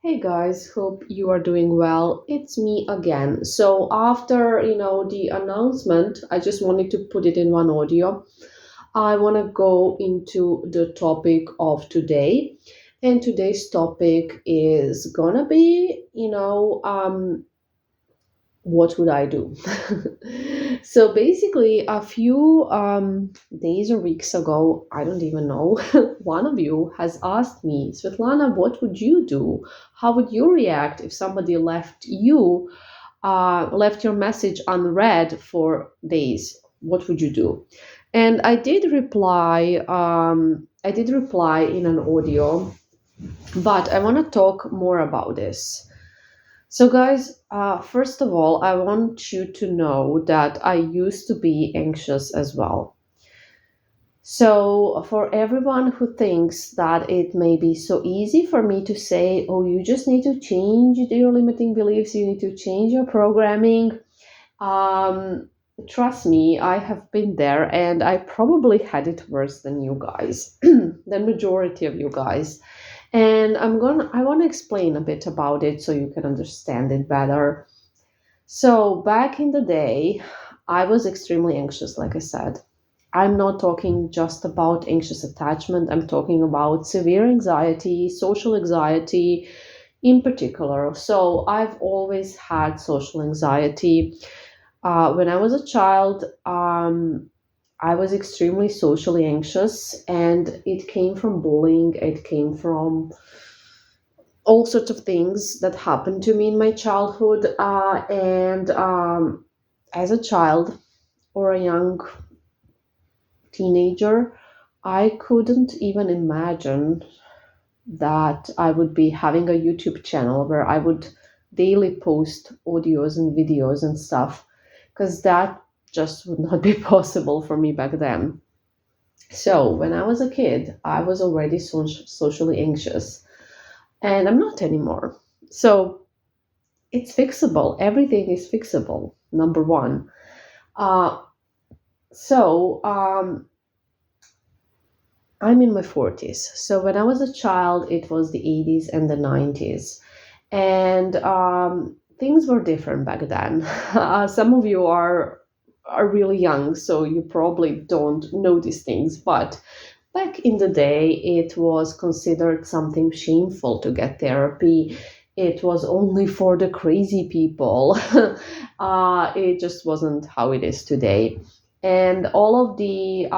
Hey guys, hope you are doing well. It's me again. So after, the announcement, I just wanted to put it in one audio. I want to go into the topic of today. And today's topic is gonna be, what would I do? So basically, a few days or weeks ago, I don't even know, one of you has asked me, Svetlana, what would you do? How would you react if somebody left your message unread for days? What would you do? And I did reply. I did reply in an audio, but I want to talk more about this. So, guys, first of all, I want you to know that I used to be anxious as well. So, for everyone who thinks that it may be so easy for me to say, oh, you just need to change your limiting beliefs, you need to change your programming, trust me, I have been there and I probably had it worse than you guys, the majority of you guys. And I want to explain a bit about it so you can understand it better. So, back in the day, I was extremely anxious, like I said. I'm not talking just about anxious attachment, I'm talking about severe anxiety, social anxiety in particular. So, I've always had social anxiety. When I was a child, I was extremely socially anxious, and it came from bullying, it came from all sorts of things that happened to me in my childhood. And As a child or a young teenager, I couldn't even imagine that I would be having a YouTube channel where I would daily post audios and videos and stuff, because that just would not be possible for me back then. So, when I was a kid, I was already socially anxious, and I'm not anymore. So, it's fixable. Everything is fixable, number one. Uh, so, I'm in my 40s. So, when I was a child, it was the 80s and the 90s. And things were different back then. Some of you are really young, so you probably don't know these things. But back in the day, it was considered something shameful to get therapy. It was only for the crazy people. It just wasn't how it is today. And all of the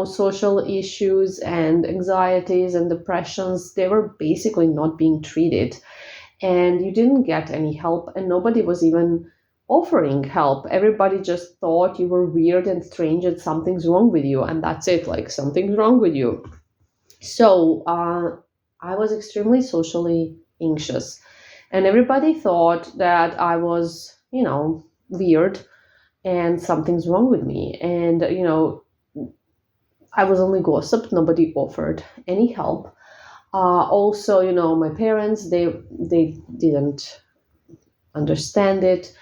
social issues and anxieties and depressions, they were basically not being treated, and you didn't get any help, and nobody was even offering help. Everybody just thought you were weird and strange and something's wrong with you, and that's it, like something's wrong with you. So I was extremely socially anxious, and everybody thought that I was, weird and something's wrong with me. And I was only gossiped, nobody offered any help. Also, my parents, they didn't understand it,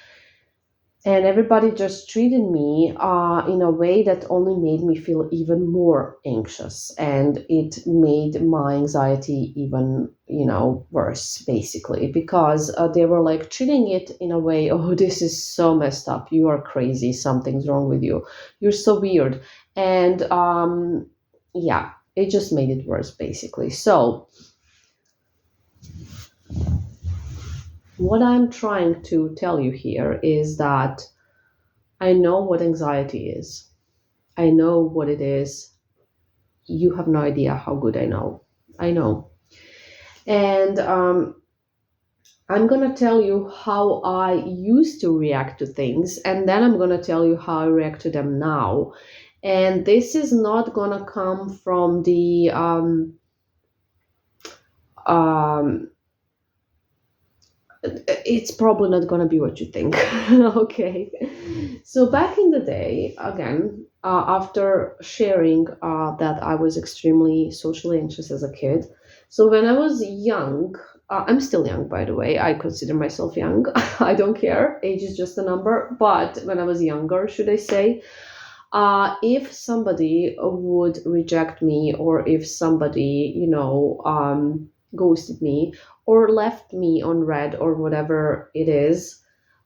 and everybody just treated me in a way that only made me feel even more anxious, and it made my anxiety even, worse, basically, because they were like treating it in a way, oh, this is so messed up, you are crazy, something's wrong with you, you're so weird. And yeah, it just made it worse, basically. So what I'm trying to tell you here is that I know what anxiety is. I know what it is. You have no idea how good I know. I know. And I'm going to tell you how I used to react to things, and then I'm going to tell you how I react to them now. And this is not going to come from the um, it's probably not going to be what you think. Okay. So back in the day, again, after sharing that I was extremely socially anxious as a kid. So when I was young, I'm still young, by the way, I consider myself young. I don't care, age is just a number. But when I was younger, should I say, if somebody would reject me, or if somebody, ghosted me or left me on red or whatever it is,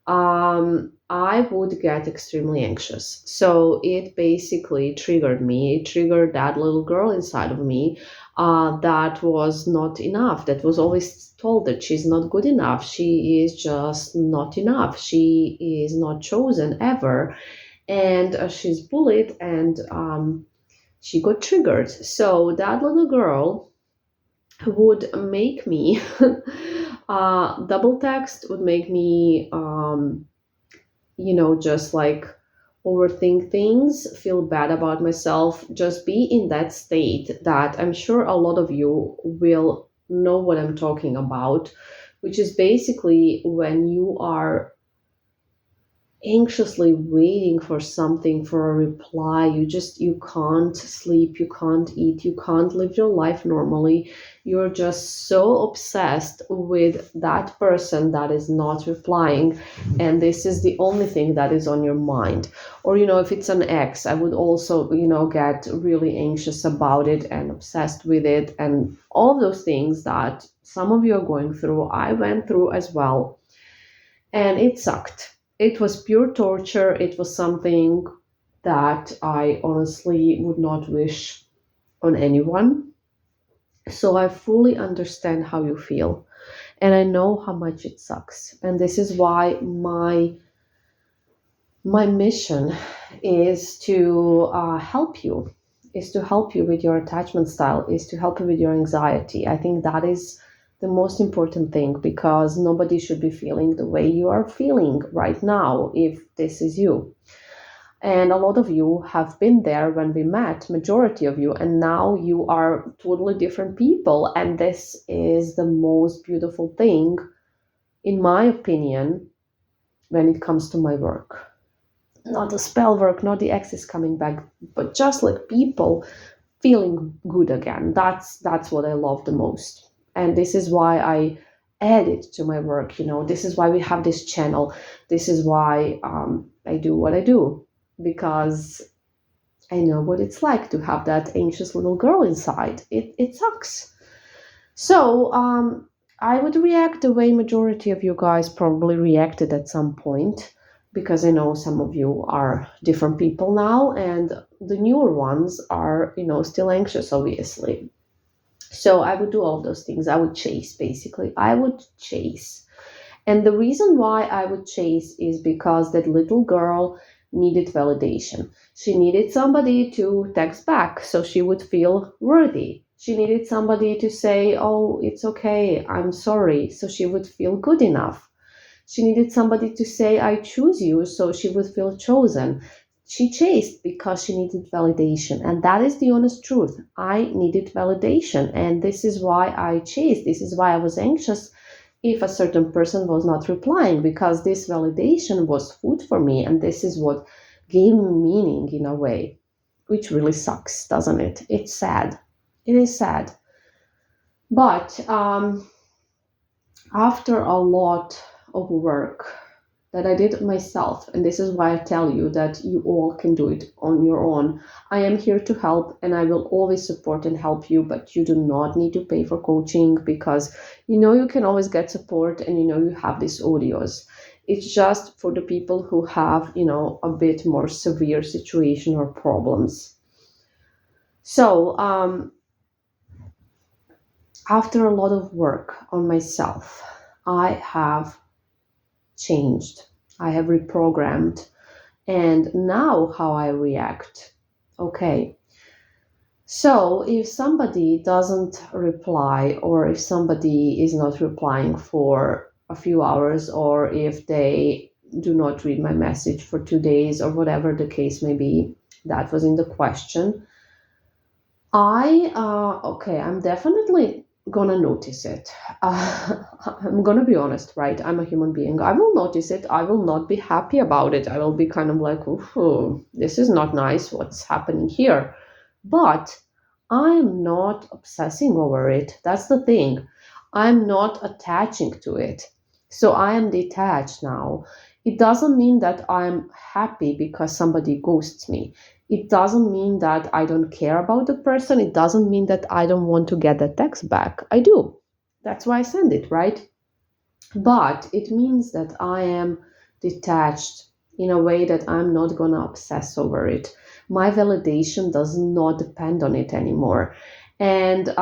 I would get extremely anxious. So it basically triggered me. It triggered that little girl inside of me that was not enough, that was always told that she's not good enough. She is just not enough. She is not chosen ever. And she's bullied and she got triggered. So that little girl would make me double text, would make me just like overthink things, feel bad about myself, just be in that state that I'm sure a lot of you will know what I'm talking about, which is basically when you are anxiously waiting for something, for a reply. You can't sleep, you can't eat, you can't live your life normally. You're just so obsessed with that person that is not replying, and this is the only thing that is on your mind. Or if it's an ex, I would also get really anxious about it and obsessed with it, and all of those things that some of you are going through, I went through as well. And it sucked. It was pure torture. It was something that I honestly would not wish on anyone. So I fully understand how you feel. And I know how much it sucks. And this is why my mission is to help you, is to help you with your attachment style, is to help you with your anxiety. I think that is the most important thing, because nobody should be feeling the way you are feeling right now if this is you. And a lot of you have been there when we met, majority of you, and now you are totally different people. And this is the most beautiful thing, in my opinion, when it comes to my work. Not the spell work, not the exes coming back, but just like people feeling good again. That's what I love the most. And this is why I add it to my work. This is why we have this channel. This is why I do what I do, because I know what it's like to have that anxious little girl inside. It sucks. So I would react the way majority of you guys probably reacted at some point, because I know some of you are different people now, and the newer ones are, still anxious, obviously. So I would do all those things. I would chase, basically. I would chase. And the reason why I would chase is because that little girl needed validation. She needed somebody to text back so she would feel worthy. She needed somebody to say, "Oh, it's okay, I'm sorry," so she would feel good enough. She needed somebody to say, "I choose you," so she would feel chosen. She chased because she needed validation. And that is the honest truth. I needed validation. And this is why I chased. This is why I was anxious if a certain person was not replying, because this validation was food for me. And this is what gave me meaning in a way, which really sucks, doesn't it? It's sad. It is sad. But after a lot of work that I did myself, and this is why I tell you that you all can do it on your own. I am here to help, and I will always support and help you, but you do not need to pay for coaching, because you can always get support, and you have these audios. It's just for the people who have a bit more severe situation or problems. So after a lot of work on myself, I have changed. I have reprogrammed. And now how I react. Okay. So if somebody doesn't reply, or if somebody is not replying for a few hours, or if they do not read my message for 2 days, or whatever the case may be, that was in the question. I'm definitely gonna notice it. I'm gonna be honest, right? I'm a human being. I will notice it. I will not be happy about it. I will be kind of like, "Ooh, this is not nice. What's happening here?" But I'm not obsessing over it. That's the thing. I'm not attaching to it. So I am detached now. It doesn't mean that I'm happy because somebody ghosts me. It doesn't mean that I don't care about the person. It doesn't mean that I don't want to get the text back. I do. That's why I send it, right? But it means that I am detached in a way that I'm not going to obsess over it. My validation does not depend on it anymore. And,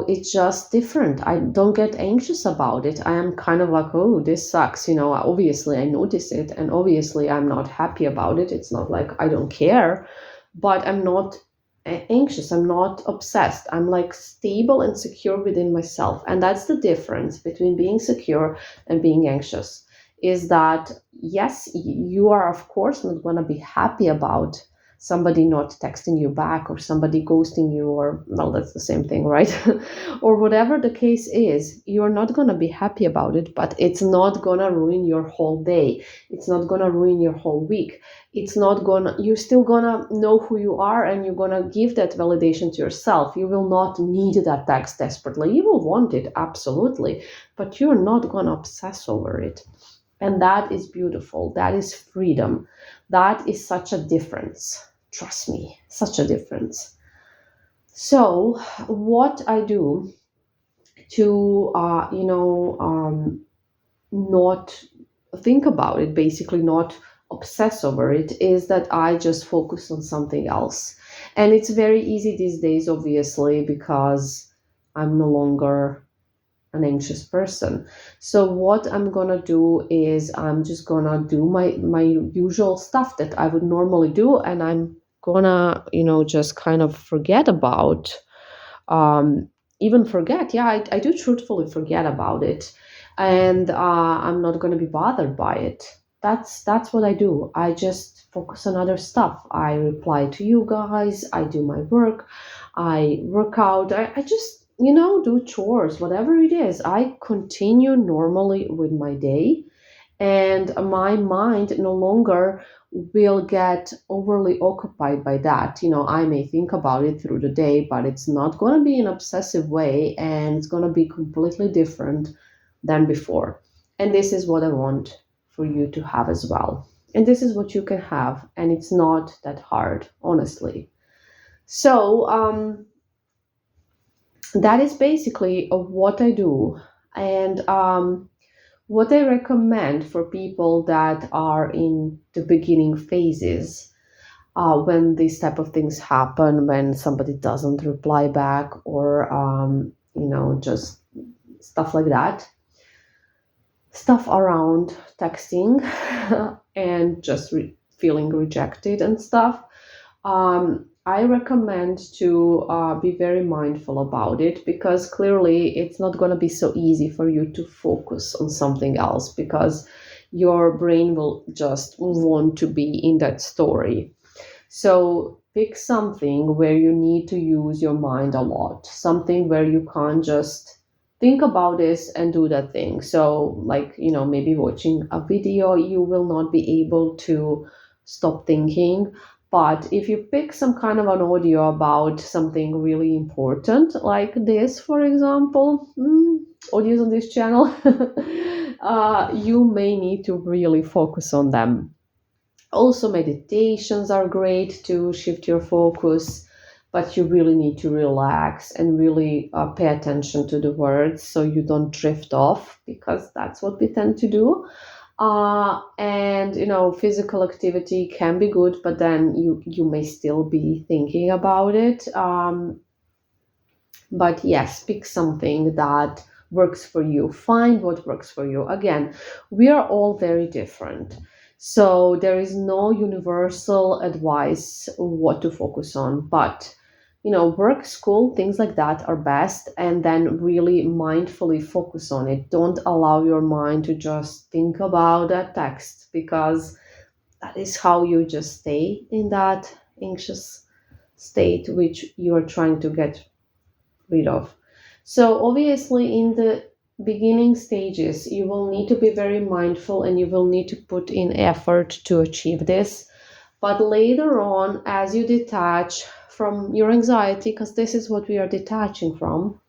it's just different. I don't get anxious about it. I am kind of like, oh, this sucks. Obviously I notice it and obviously I'm not happy about it. It's not like I don't care, but I'm not anxious. I'm not obsessed. I'm like stable and secure within myself. And that's the difference between being secure and being anxious, is that yes, you are of course not going to be happy about somebody not texting you back or somebody ghosting you, or well, that's the same thing, right? Or whatever the case is, you're not going to be happy about it, but it's not going to ruin your whole day. It's not going to ruin your whole week. It's not gonna, you're still gonna know who you are and you're gonna give that validation to yourself. You will not need that text desperately. You will want it, absolutely, but you're not gonna obsess over it. And that is beautiful. That is freedom. That is such a difference. Trust me, such a difference. So what I do to not think about it, basically not obsess over it, is that I just focus on something else. And it's very easy these days, obviously, because I'm no longer an anxious person. So what I'm gonna do is I'm just gonna do my usual stuff that I would normally do, and I'm gonna just kind of forget about, um, even forget. Yeah, I do truthfully forget about it, and I'm not going to be bothered by it. That's what I do. I just focus on other stuff. I reply to you guys. I do my work. I work out. I just do chores, whatever it is. I continue normally with my day, and my mind no longer will get overly occupied by that. I may think about it through the day, but it's not going to be an obsessive way, and it's going to be completely different than before. And this is what I want for you to have as well. And this is what you can have, and it's not that hard, honestly. So that is basically what I do. And what I recommend for people that are in the beginning phases, when these type of things happen, when somebody doesn't reply back, or just stuff like that, stuff around texting and just feeling rejected and stuff. I recommend to be very mindful about it, because clearly it's not going to be so easy for you to focus on something else, because your brain will just want to be in that story. So pick something where you need to use your mind a lot, something where you can't just think about this and do that thing. So, like, maybe watching a video, you will not be able to stop thinking. But if you pick some kind of an audio about something really important, like this, for example, audios on this channel, you may need to really focus on them. Also, meditations are great to shift your focus, but you really need to relax and really pay attention to the words so you don't drift off, because that's what we tend to do. And physical activity can be good, but then you may still be thinking about it. But yes, pick something that works for you. Find what works for you. Again, we are all very different. So there is no universal advice what to focus on. But, work, school, things like that are best. And then really mindfully focus on it. Don't allow your mind to just think about that text, because that is how you just stay in that anxious state, which you are trying to get rid of. So obviously in the beginning stages, you will need to be very mindful and you will need to put in effort to achieve this. But later on, as you detach from your anxiety, because this is what we are detaching from,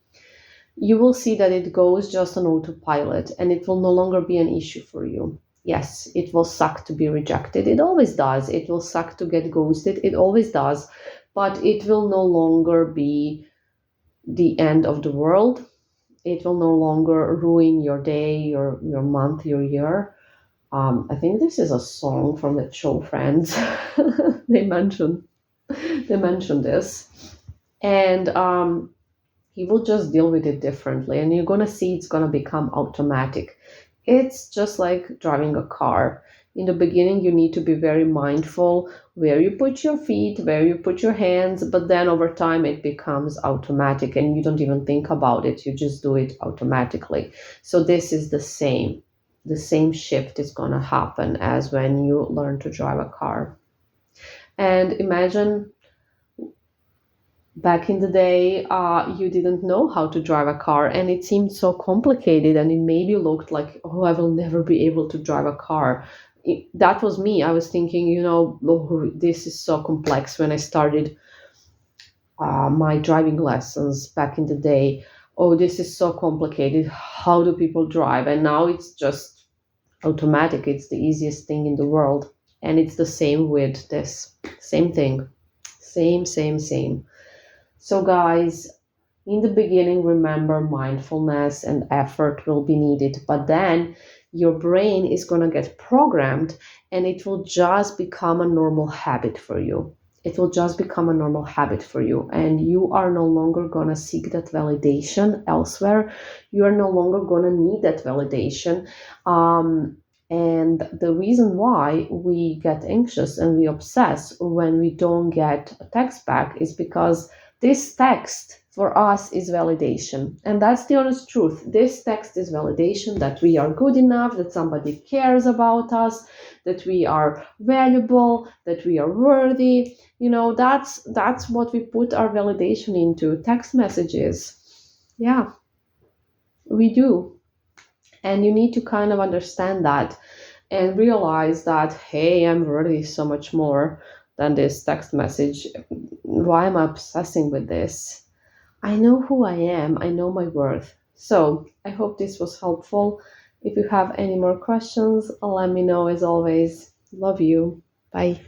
you will see that it goes just on autopilot and it will no longer be an issue for you. Yes, it will suck to be rejected. It always does. It will suck to get ghosted. It always does. But it will no longer be the end of the world. it will no longer ruin your day, your month, your year. I think this is a song from the show Friends. they mentioned they mentioned this, and you will just deal with it differently, and you're gonna see it's gonna become automatic. It's just like driving a car. In the beginning, you need to be very mindful where you put your feet, where you put your hands, but then over time it becomes automatic and you don't even think about it. You just do it automatically. So this is the same. The same shift is going to happen as when you learn to drive a car. And imagine back in the day, you didn't know how to drive a car and it seemed so complicated and it maybe looked like, oh, I will never be able to drive a car. That was me. I was thinking, oh, this is so complex when I started my driving lessons back in the day. Oh, this is so complicated. How do people drive? And now it's just automatic. It's the easiest thing in the world. And it's the same with this. Same thing. Same, same, same. So, guys, in the beginning, remember mindfulness and effort will be needed, but then your brain is going to get programmed and it will just become a normal habit for you. It will just become a normal habit for you, and you are no longer going to seek that validation elsewhere. You are no longer going to need that validation. And the reason why we get anxious and we obsess when we don't get a text back is because this text for us is validation. And that's the honest truth. This text is validation that we are good enough, that somebody cares about us, that we are valuable, that we are worthy. That's what we put our validation into. Text messages. Yeah, we do. And you need to kind of understand that and realize that, hey, I'm worthy so much more than this text message. Why am I obsessing with this? I know who I am, I know my worth. So I hope this was helpful. If you have any more questions, let me know as always. Love you. Bye.